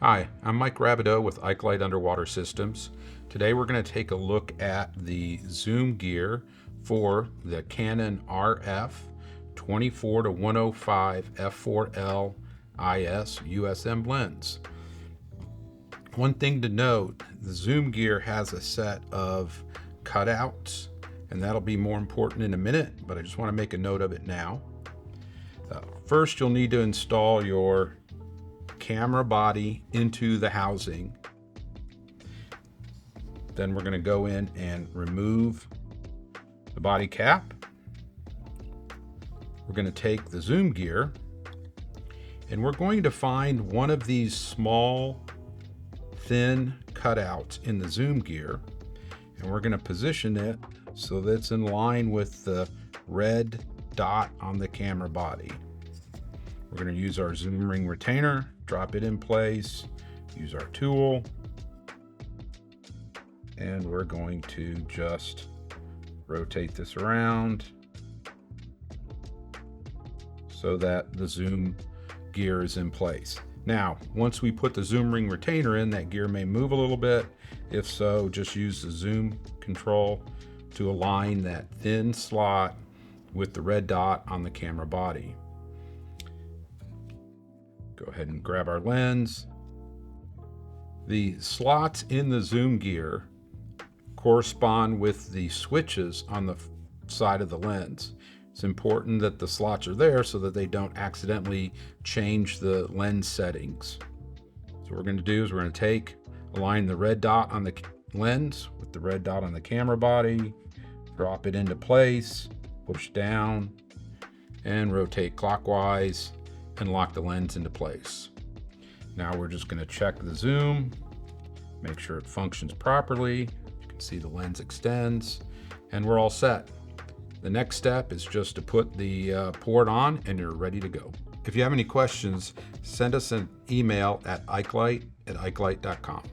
Hi, I'm Mike Rabideau with Ikelite Underwater Systems. Today we're going to take a look at the zoom gear for the Canon RF 24-105 f4L IS USM lens. One thing to note, the zoom gear has a set of cutouts, and that'll be more important in a minute, but I just want to make a note of it now. First, you'll need to install your camera body into the housing. Then we're going to go in and remove the body cap. We're going to take the zoom gear and we're going to find one of these small thin cutouts in the zoom gear, and we're going to position it so that it's in line with the red dot on the camera body. We're going to use our zoom ring retainer, drop it in place, use our tool, and we're going to just rotate this around so that the zoom gear is in place. Now, once we put the zoom ring retainer in, that gear may move a little bit. If so, just use the zoom control to align that thin slot with the red dot on the camera body. Go ahead and grab our lens. The slots in the zoom gear correspond with the switches on the side of the lens. It's important that the slots are there so that they don't accidentally change the lens settings. So what we're going to do is we're going to align the red dot on the lens with the red dot on the camera body, drop it into place, push down, and rotate clockwise and lock the lens into place. Now we're just going to check the zoom, make sure it functions properly. You can see the lens extends, and we're all set. The next step is just to put the port on and you're ready to go. If you have any questions, send us an email at ikelite@ikelite.com.